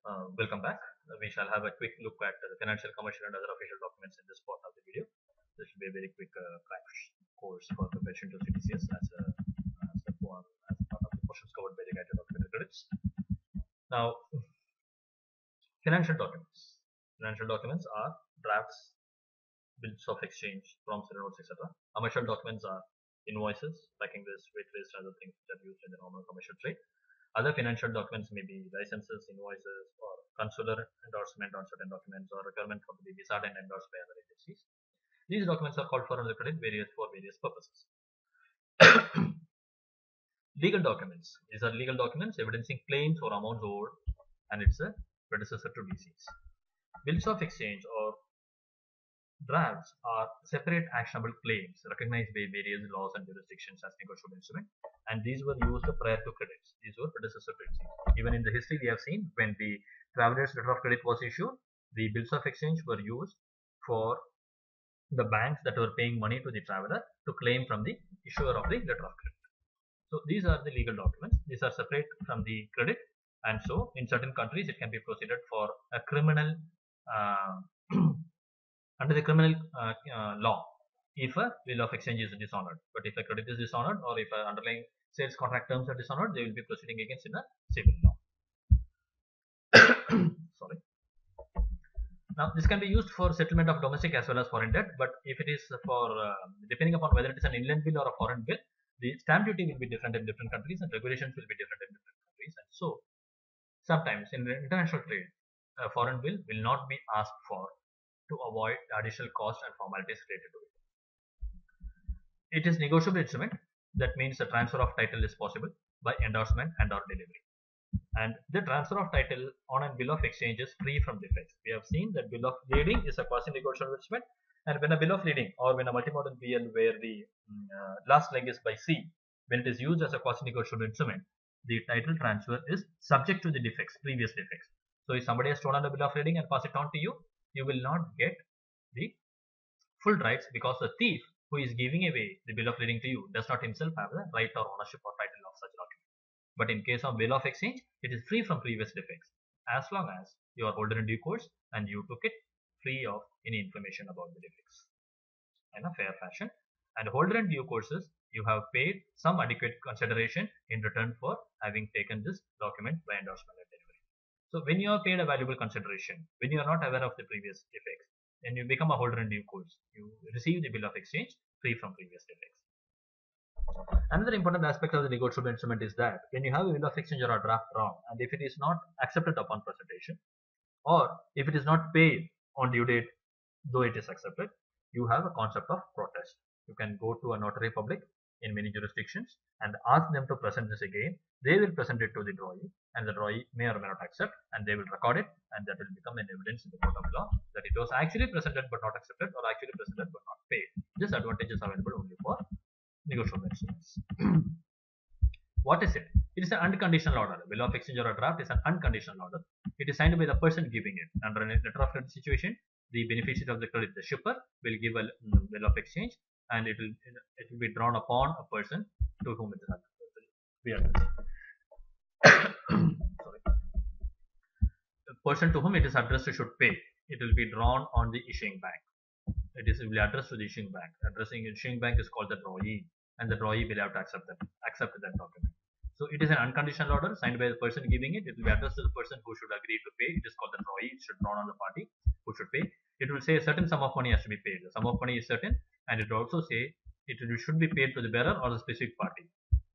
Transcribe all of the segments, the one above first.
Welcome back. We shall have a quick look at the financial, commercial, and other official documents in this part of the video. This will be a very quick crash course for preparation to CDCS as a part of the portions covered by the guided document credits. Now, financial documents. Financial documents are drafts, bills of exchange, promissory notes, etc. Commercial documents are invoices, packing lists, weight lists, and other things that are used in the normal commercial trade. Other financial documents may be licenses, invoices, or consular endorsement on certain documents, or requirement for to be vised and endorsed by other agencies. These documents are called for under credit for various purposes. Legal documents. These are legal documents evidencing claims or amounts owed, and it's a predecessor to DCs. Bills of exchange or drafts are separate actionable claims recognized by various laws and jurisdictions as negotiable instrument, and these were used prior to credits. These were predecessor to DCs. Even in the history, we have seen when the traveler's letter of credit was issued, the bills of exchange were used for the banks that were paying money to the traveler to claim from the issuer of the letter of credit. So these are the legal documents. These are separate from the credit, and so in certain countries it can be proceeded for a criminal under the criminal law if a bill of exchange is dishonored. But if a credit is dishonored, or if underlying sales contract terms are dishonored, they will be proceeding against in a civil law. Sorry. Now, this can be used for settlement of domestic as well as foreign debt, but if it is for, depending upon whether it is an inland bill or a foreign bill, the stamp duty will be different in different countries and regulations will be different in different countries. And so, sometimes in international trade, a foreign bill will not be asked for to avoid additional costs and formalities related to it. It is negotiable instrument. That means the transfer of title is possible by endorsement and or delivery. And the transfer of title on a bill of exchange is free from defects. We have seen that bill of lading is a quasi-negotiable instrument, and when a bill of lading or when a multimodal BL where the last leg is by C, when it is used as a quasi-negotiable instrument, the title transfer is subject to the defects, previous defects. So if somebody has stolen a bill of lading and pass it on to you, you will not get the full rights because the thief who is giving away the bill of lading to you does not himself have the right or ownership or title of such document. But in case of bill of exchange, it is free from previous defects as long as you are holder in due course and you took it free of any information about the defects in a fair fashion. And holder in due courses, you have paid some adequate consideration in return for having taken this document by endorsement and delivery. So when you are paid a valuable consideration, when you are not aware of the previous defects, then you become a holder in due course. You receive the bill of exchange free from previous defects. Another important aspect of the negotiable instrument is that when you have a bill of exchange or a draft drawn, and if it is not accepted upon presentation, or if it is not paid on due date, though it is accepted, you have a concept of protest. You can go to a notary public in many jurisdictions and ask them to present this again. They will present it to the drawee, and the drawee may or may not accept, and they will record it, and that will become an evidence in the court of law that it was actually presented but not accepted, or actually presented but not paid. This advantage is available only for negotiable instruments. What is it? It is an unconditional order. A bill of exchange or a draft is an unconditional order. It is signed by the person giving it. Under a letter of credit situation, the beneficiary of the credit, the shipper, will give a bill of exchange, and it will be drawn upon a person to whom it is addressed. Sorry. The person to whom it is addressed should pay. It will be drawn on the issuing bank. It will be addressed to the issuing bank. Addressing the issuing bank is called the drawee, and the drawee will have to accept that document. So it is an unconditional order signed by the person giving it. It will be addressed to the person who should agree to pay. It is called the drawee. It should drawn on the party who should pay. It will say a certain sum of money has to be paid. The sum of money is certain, and it will also say it should be paid to the bearer or the specific party.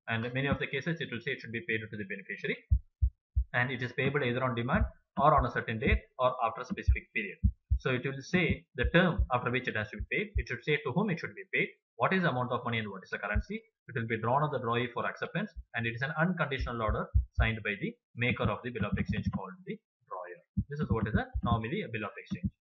And in many of the cases, it will say it should be paid to the beneficiary, and it is payable either on demand or on a certain date or after a specific period. So it will say the term after which it has to be paid. It should say to whom it should be paid, what is the amount of money and what is the currency. It will be drawn on the drawee for acceptance, and it is an unconditional order signed by the maker of the bill of exchange called the drawer. This is what is normally a bill of exchange.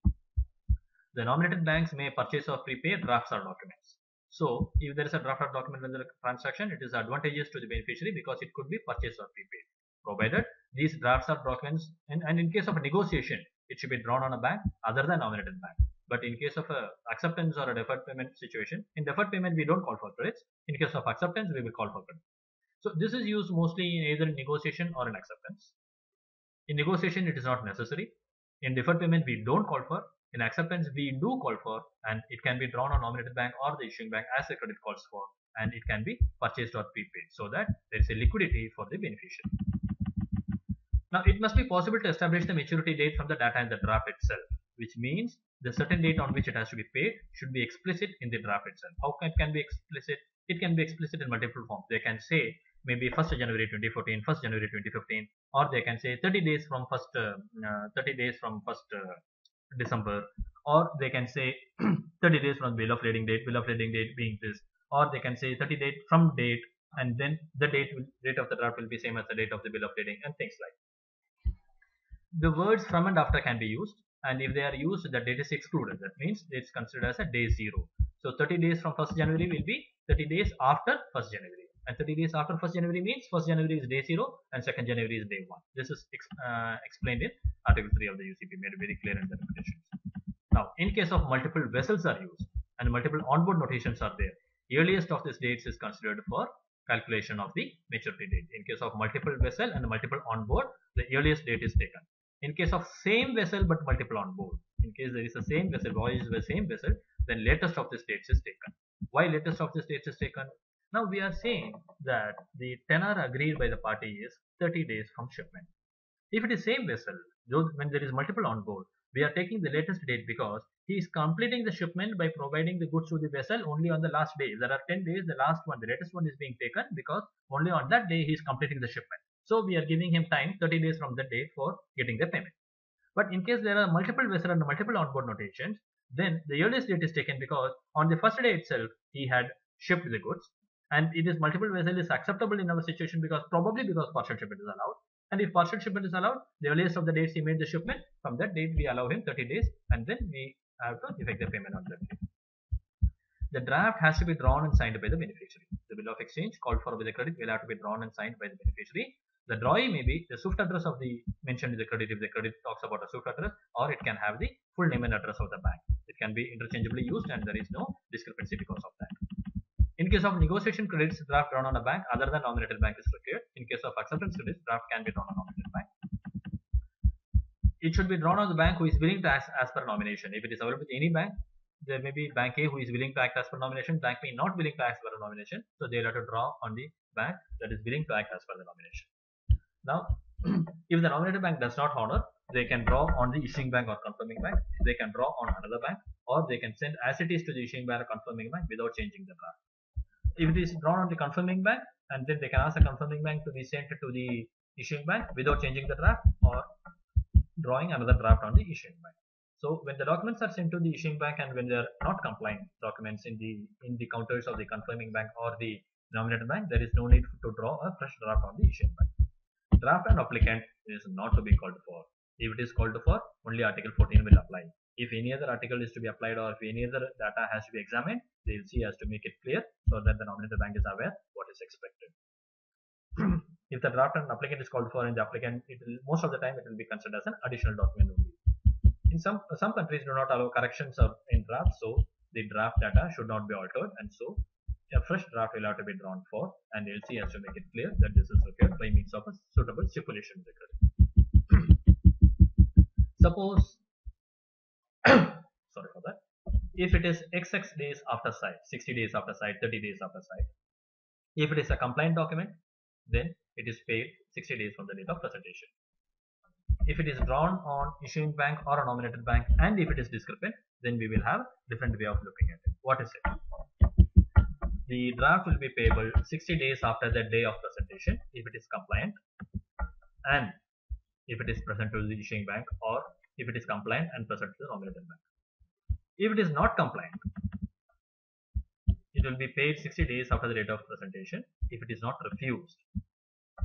The nominated banks may purchase or prepay drafts or documents. So if there is a draft or document in the transaction, it is advantageous to the beneficiary because it could be purchased or prepaid, provided these drafts or documents, and in case of a negotiation, it should be drawn on a bank other than nominated bank. But in case of a acceptance or a deferred payment situation, in deferred payment we don't call for credits. In case of acceptance, we will call for credit. So this is used mostly in either in negotiation or in acceptance. In negotiation, it is not necessary. In deferred payment, we don't call for. In acceptance, we do call for, and it can be drawn on nominated bank or the issuing bank as the credit calls for, and it can be purchased or prepaid so that there is a liquidity for the beneficiary. Now, it must be possible to establish the maturity date from the data in the draft itself, which means the certain date on which it has to be paid should be explicit in the draft itself. How can it be explicit? It can be explicit in multiple forms. They can say maybe 1st January 2014, 1st January 2015, or they can say 30 days from 1st December, or they can say 30 days from bill of lading date being this, or they can say 30 days from date, and then the date of the draft will be same as the date of the bill of lading, and things like. The words from and after can be used, and if they are used, the date is excluded. That means it's considered as a day zero. So 30 days from 1st January will be 30 days after 1st January, and 30 days after 1st January means 1st January is day zero and 2nd January is day one. This is explained in Article 3 of the UCP, made very clear in the definitions. Now, in case of multiple vessels are used and multiple onboard notations are there, earliest of these dates is considered for calculation of the maturity date. In case of multiple vessel and multiple onboard, the earliest date is taken. In case of same vessel but multiple on board, in case there is a same vessel, voyage is the same vessel, then latest of this dates is taken. Why latest of this dates is taken? Now we are saying that the tenor agreed by the party is 30 days from shipment. If it is same vessel, though when there is multiple on board, we are taking the latest date because he is completing the shipment by providing the goods to the vessel only on the last day. If there are 10 days, the last one, the latest one is being taken because only on that day he is completing the shipment. So we are giving him time 30 days from that date for getting the payment. But in case there are multiple vessel and multiple onboard notations, then the earliest date is taken because on the first day itself he had shipped the goods, and it is multiple vessel is acceptable in our situation because probably because partial shipment is allowed. And if partial shipment is allowed, the earliest of the dates he made the shipment, from that date we allow him 30 days, and then we have to effect the payment on that day. The draft has to be drawn and signed by the beneficiary. The bill of exchange called for by the credit will have to be drawn and signed by the beneficiary. The drawing may be the SWIFT address of the mentioned in the credit if the credit talks about a SWIFT address, or it can have the full name and address of the bank. It can be interchangeably used, and there is no discrepancy because of that. In case of negotiation credits, draft drawn on a bank other than nominated bank is required. In case of acceptance credits, draft can be drawn on nominated bank. It should be drawn on the bank who is willing to act as per nomination. If it is available with any bank, there may be bank A who is willing to act as per nomination, bank B not willing to act as per nomination. So they will have to draw on the bank that is willing to act as per the nomination. Now, if the nominated bank does not honor, they can draw on the issuing bank or confirming bank. They can draw on another bank, or they can send as it is to the issuing bank or confirming bank without changing the draft. If it is drawn on the confirming bank, and then they can ask the confirming bank to be sent to the issuing bank without changing the draft or drawing another draft on the issuing bank. So when the documents are sent to the issuing bank and when they are not compliant documents in the counters of the confirming bank or the nominated bank, there is no need to draw a fresh draft on the issuing bank. Draft and applicant is not to be called for. If it is called for, only Article 14 will apply. If any other article is to be applied or if any other data has to be examined, the LC has to make it clear so that the nominated bank is aware what is expected. If the draft and applicant is called for in the applicant, most of the time it will be considered as an additional document only. In some countries do not allow corrections in draft, so the draft data should not be altered, and so a fresh draft will have to be drawn for, and the LC has to make it clear that this is required by means of a suitable stipulation record. Suppose, sorry for that, if it is XX days after sight, 60 days after sight, 30 days after sight, if it is a compliant document, then it is paid 60 days from the date of presentation. If it is drawn on issuing bank or a nominated bank, and if it is discrepant, then we will have different way of looking at it. What is it? The draft will be payable 60 days after the day of presentation if it is compliant, and if it is present to the issuing bank, or if it is compliant and present to the nominated bank. If it is not compliant, it will be paid 60 days after the date of presentation if it is not refused.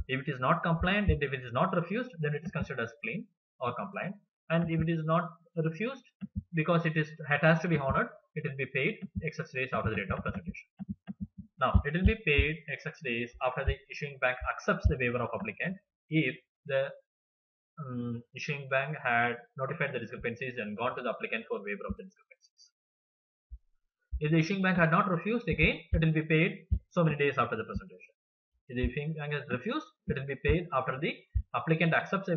If it is not compliant and if it is not refused, then it is considered as clean or compliant. And if it is not refused, because it has to be honored, it will be paid XX days after the date of presentation. Now, it will be paid XX days after the issuing bank accepts the waiver of applicant if the issuing bank had notified the discrepancies and gone to the applicant for waiver of the discrepancies. If the issuing bank had not refused, again it will be paid so many days after the presentation. If the issuing bank has refused, it will be paid after the applicant accepts a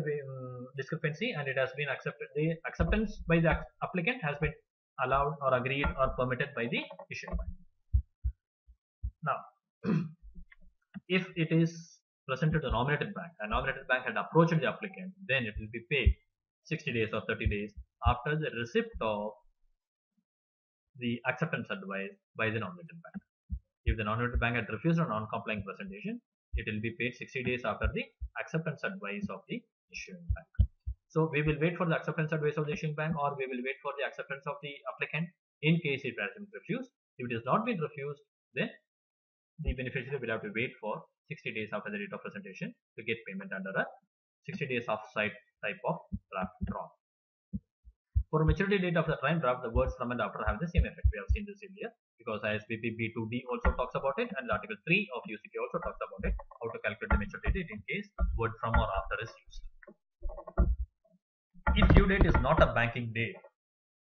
discrepancy and it has been accepted. The acceptance by the applicant has been allowed or agreed or permitted by the issuing bank. Now, if it is presented to the nominated bank, and nominated bank had approached the applicant, then it will be paid 60 days or 30 days after the receipt of the acceptance advice by the nominated bank. If the nominated bank had refused a non-compliant presentation, it will be paid 60 days after the acceptance advice of the issuing bank. So we will wait for the acceptance advice of the issuing bank, or we will wait for the acceptance of the applicant in case it has been refused. If it has not been refused, then the beneficiary will have to wait for 60 days after the date of presentation to get payment under a 60 days off-site type of draft draw. For maturity date of the time draft, the words from and after have the same effect. We have seen this earlier because ISBP B2D also talks about it, and Article 3 of UCP also talks about it, how to calculate the maturity date in case word from or after is used. If due date is not a banking date,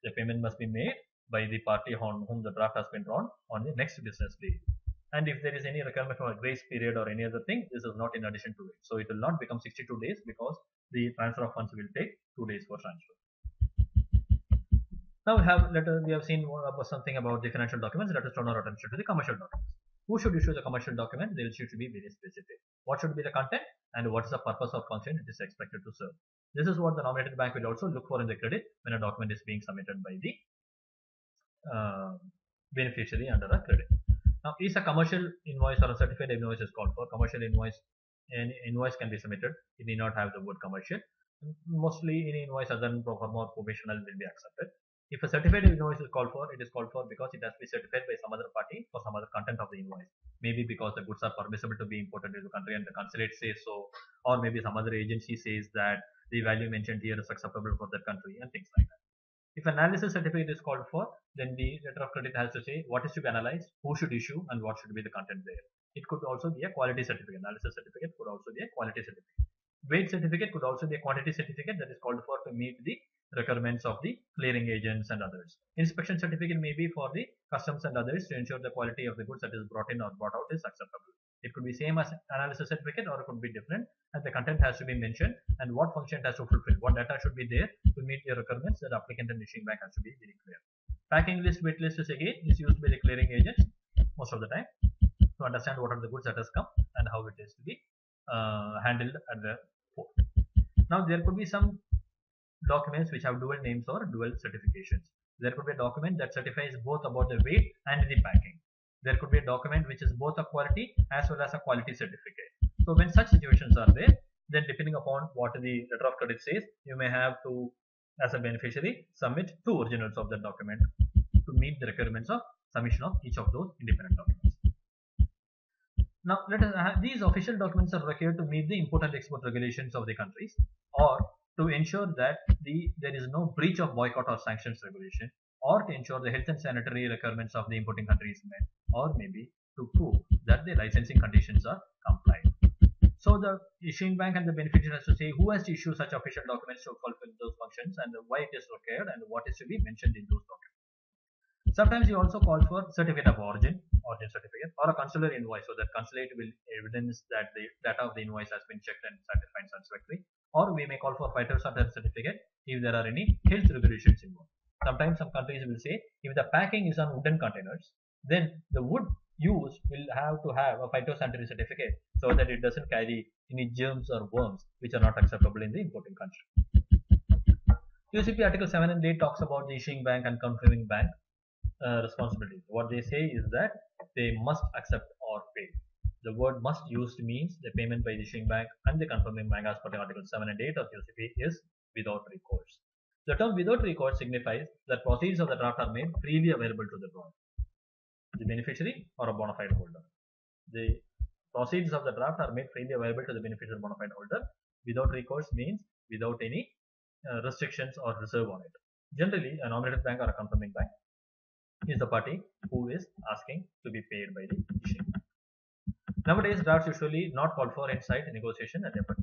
the payment must be made by the party on whom the draft has been drawn on the next business day. And if there is any requirement for a grace period or any other thing, this is not in addition to it. So it will not become 62 days because the transfer of funds will take 2 days for transfer. Now we have seen something about the financial documents. Let us turn our attention to the commercial documents. Who should issue the commercial document? They should be very specific. What should be the content and what is the purpose or function it is expected to serve? This is what the nominated bank will also look for in the credit when a document is being submitted by the beneficiary under a credit. Now, is a commercial invoice or a certified invoice is called for? Commercial invoice, an invoice can be submitted. It need not have the word commercial. Mostly any invoice other than pro forma or provisional will be accepted. If a certified invoice is called for, it is called for because it has to be certified by some other party for some other content of the invoice. Maybe because the goods are permissible to be imported into the country and the consulate says so, or maybe some other agency says that the value mentioned here is acceptable for that country and things like that. If analysis certificate is called for, then the letter of credit has to say what is to be analyzed, who should issue, and what should be the content there. It could also be a quality certificate. Analysis certificate could also be a quality certificate. Weight certificate could also be a quantity certificate that is called for to meet the requirements of the clearing agents and others. Inspection certificate may be for the customs and others to ensure the quality of the goods that is brought in or brought out is acceptable. It could be same as analysis certificate or it could be different, and the content has to be mentioned and what function it has to fulfill, what data should be there to meet the requirements that the applicant and issuing bank has to be very clear. Packing list, wait list is again is used by the clearing agents most of the time to understand what are the goods that has come and how it is to be handled at the port. Now there could be some documents which have dual names or dual certifications. There could be a document that certifies both about the weight and the packing. There could be a document which is both a quality as well as a quality certificate. So when such situations are there, then depending upon what the letter of credit says, you may have to, as a beneficiary, submit 2 originals of that document to meet the requirements of submission of each of those independent documents. Now, these official documents are required to meet the import and export regulations of the countries, or to ensure that there is no breach of boycott or sanctions regulation, or to ensure the health and sanitary requirements of the importing country is met, or maybe to prove that the licensing conditions are complied. So the issuing bank and the beneficiary has to say who has to issue such official documents to fulfill those functions and why it is required and what is to be mentioned in those documents. Sometimes you also call for certificate of origin certificate, or a consular invoice, so that consulate will evidence that the data of the invoice has been checked and certified satisfactory. Or we may call for phytosanitary certificate if there are any health regulations involved. Sometimes some countries will say if the packing is on wooden containers, then the wood used will have to have a phytosanitary certificate so that it doesn't carry any germs or worms which are not acceptable in the importing country. UCP Article 7 and 8 talks about the issuing bank and confirming bank responsibilities. What they say is that they must accept or pay. The word must used means the payment by the issuing bank and the confirming bank as per Article 7 and 8 of UCP is without recourse. The term without recourse signifies that proceeds of the draft are made freely available to the drawer, the beneficiary or a bona fide holder. The proceeds of the draft are made freely available to the beneficiary or bona fide holder. Without recourse means without any restrictions or reserve on it. Generally, a nominated bank or a confirming bank is the party who is asking to be paid by the issuing bank. Nowadays, drafts usually not called for inside negotiation and effort.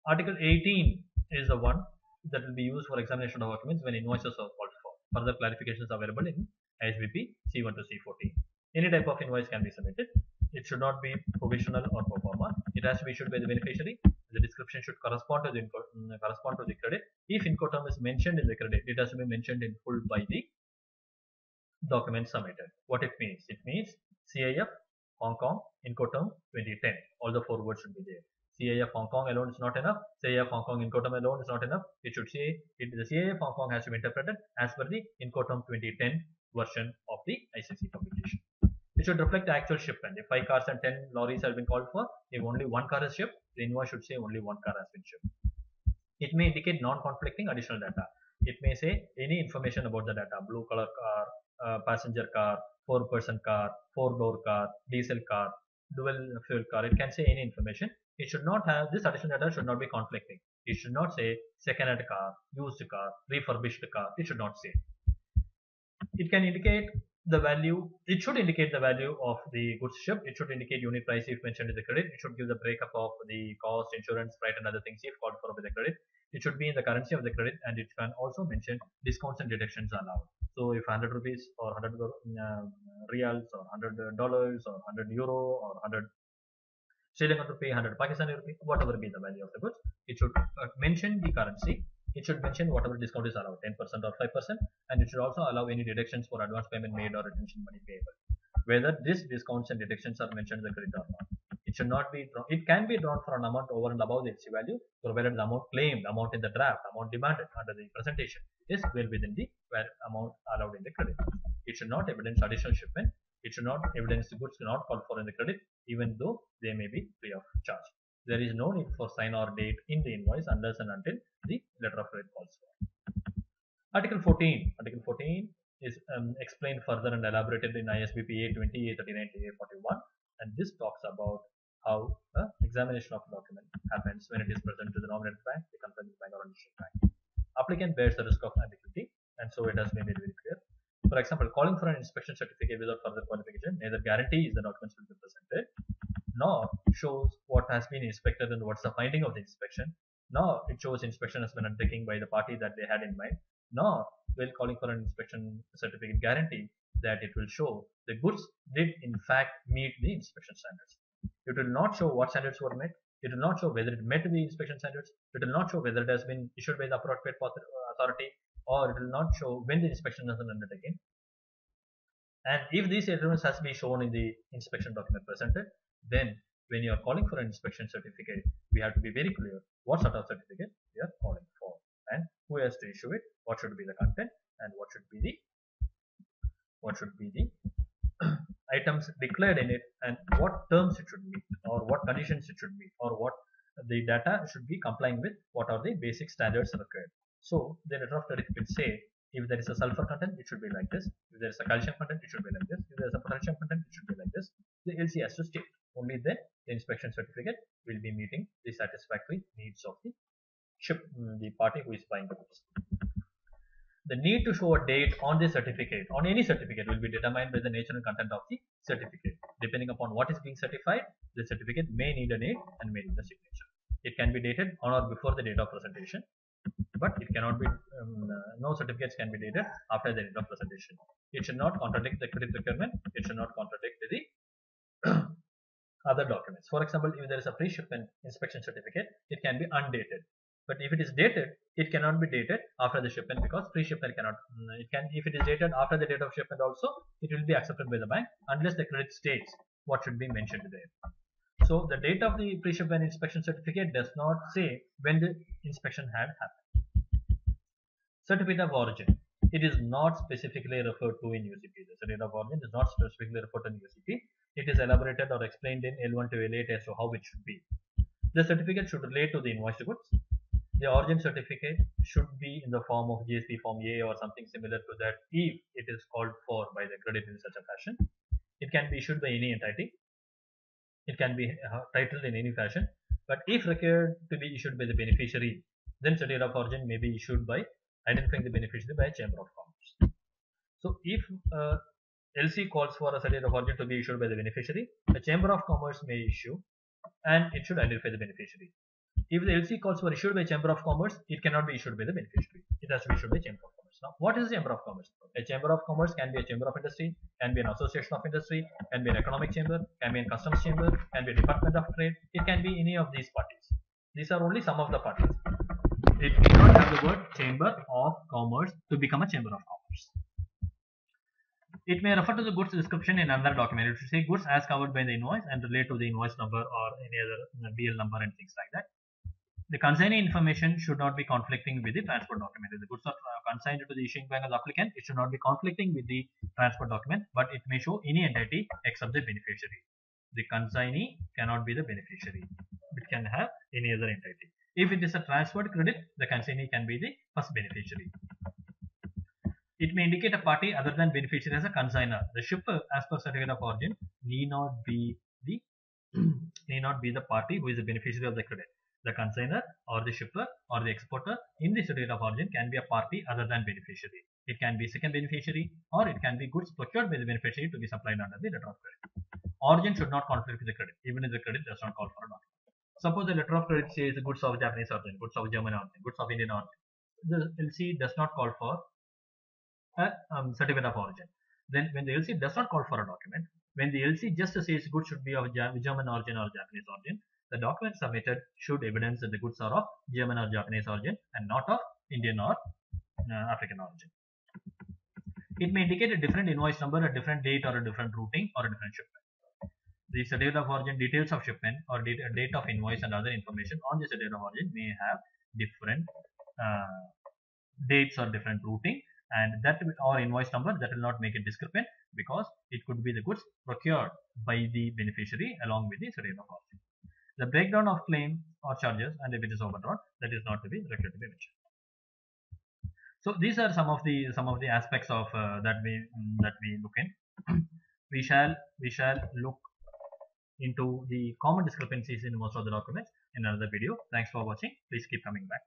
Article 18 is the one that will be used for examination of documents when invoices are called for. Further clarifications are available in ISBP C1 to C14. Any type of invoice can be submitted. It should not be provisional or pro forma. It has to be issued by the beneficiary. The description should correspond to the credit. If Incoterm is mentioned in the credit, it has to be mentioned in full by the document submitted. What it means? It means CIF Hong Kong Incoterm 2010. All the 4 words should be there. CIF Hong Kong alone is not enough. CIF Hong Kong Incoterm alone is not enough. It should say the CIF Hong Kong has to be interpreted as per the Incoterm 2010 version of the ICC publication. It should reflect the actual shipment. If 5 cars and 10 lorries have been called for, if only 1 car is shipped, the invoice should say only 1 car has been shipped. It may indicate non-conflicting additional data. It may say any information about the data: blue color car, passenger car, 4-person car, 4-door car, diesel car, dual fuel car. It can say any information. It should not have, this additional data should not be conflicting. It should not say second-hand car, used car, refurbished car. It should not say. It can indicate the value. It should indicate the value of the goods shipped. It should indicate unit price if mentioned in the credit. It should give the breakup of the cost, insurance, freight, and other things if called for by the credit. It should be in the currency of the credit, and it can also mention discounts and deductions allowed. So if 100 rupees or 100 reals or $100 or 100 euro or 100 Sri Lankan rupee, 100 Pakistani rupee, whatever be the value of the goods, it should mention the currency. It should mention whatever discount is allowed, 10% or 5%, and it should also allow any deductions for advance payment made or retention money payable. Whether these discounts and deductions are mentioned in the credit or not. It should not be drawn. It can be drawn for an amount over and above the LC value, provided the amount claimed, amount in the draft, amount demanded under the presentation is well within the amount allowed in the credit. It should not evidence additional shipment. It should not evidence the goods not called for in the credit, even though they may be free of charge. There is no need for sign or date in the invoice unless and until the letter of credit calls for. Article 14. Article 14 is explained further and elaborated in ISBP A20, A39 to A41, and this talks about how the examination of a document happens when it is presented to the nominated bank, the concerned bank, or initial bank. Applicant bears the risk of ambiguity, and so it has been made very clear. For example, calling for an inspection certificate without further qualification neither guarantees the documents will be presented, nor shows what has been inspected and what's the finding of the inspection, nor it shows inspection has been undertaken by the party that they had in mind, nor will calling for an inspection certificate guarantee that it will show the goods did in fact meet the inspection standards. It will not show what standards were met. It will not show whether it met the inspection standards. It will not show whether it has been issued by the appropriate authority, or it will not show when the inspection has been undertaken. And if these elements has to be shown in the inspection document presented, then when you are calling for an inspection certificate, we have to be very clear what sort of certificate we are calling for and who has to issue it, what should be the content, and what should be the items declared in it, and what terms it should meet, or what conditions it should meet, or what the data should be complying with, what are the basic standards required. So the letter of credit will say, if there is a sulfur content, it should be like this. If there is a calcium content, it should be like this. If there is a potassium content, it should be like this. The LC has to state. Only then the inspection certificate will be meeting the satisfactory needs of the party who is buying the goods. The need to show a date on the certificate, on any certificate, will be determined by the nature and content of the certificate. Depending upon what is being certified, the certificate may need a date and may need a signature. It can be dated on or before the date of presentation, but it cannot be, no certificates can be dated after the date of presentation. It should not contradict the credit requirement. It should not contradict the other documents. For example, if there is a pre-shipment inspection certificate, it can be undated. But if it is dated, it cannot be dated after the shipment, because pre-shipment cannot. If it is dated after the date of shipment also, it will be accepted by the bank unless the credit states what should be mentioned there. So the date of the pre-shipment inspection certificate does not say when the inspection had happened. Certificate of origin. It is not specifically referred to in UCP. The certificate of origin is not specifically referred to in UCP. It is elaborated or explained in L1 to L8 as to how it should be. The certificate should relate to the invoiced goods. The origin certificate should be in the form of GSP Form A or something similar to that if it is called for by the credit in such a fashion. It can be issued by any entity. It can be titled in any fashion. But if required to be issued by the beneficiary, then certificate of origin may be issued by identifying the beneficiary by a Chamber of Commerce. So if LC calls for a certificate of origin to be issued by the beneficiary, the Chamber of Commerce may issue, and it should identify the beneficiary. If the LC calls for issued by Chamber of Commerce, it cannot be issued by the beneficiary. It has to be issued by Chamber of Commerce. Now, what is the Chamber of Commerce? A Chamber of Commerce can be a Chamber of Industry, can be an Association of Industry, can be an Economic Chamber, can be a Customs Chamber, can be a Department of Trade. It can be any of these parties. These are only some of the parties. It may not have the word Chamber of Commerce to become a Chamber of Commerce. It may refer to the goods description in another document. It should say goods as covered by the invoice and relate to the invoice number or any other BL number and things like that. The consignee information should not be conflicting with the transport document. If the goods are consigned to the issuing bank of the applicant, it should not be conflicting with the transport document, but it may show any entity except the beneficiary. The consignee cannot be the beneficiary. It can have any other entity. If it is a transferred credit, the consignee can be the first beneficiary. It may indicate a party other than beneficiary as a consignor. The shipper, as per certificate of origin, need not be the party who is the beneficiary of the credit. The consignor or the shipper or the exporter in the certificate of origin can be a party other than beneficiary. It can be second beneficiary, or it can be goods procured by the beneficiary to be supplied under the letter of credit. Origin should not conflict with the credit, even if the credit does not call for a document. Suppose the letter of credit says goods of Japanese origin, goods of German origin, goods of Indian origin. The LC does not call for a certificate of origin. Then when the LC does not call for a document, when the LC just says goods should be of German origin or Japanese origin, the document submitted should evidence that the goods are of German or Japanese origin and not of Indian or African origin. It may indicate a different invoice number, a different date, or a different routing, or a different shipment. The certificate of origin, details of shipment, or date of invoice and other information on the certificate of origin may have different dates or different routing, and that or invoice number that will not make it discrepant, because it could be the goods procured by the beneficiary along with the certificate of origin. The breakdown of claim or charges, and if it is overdrawn, that is not to be required to be mentioned. So these are some of the aspects of that we look in. we shall look into the common discrepancies in most of the documents in another video. Thanks for watching. Please keep coming back.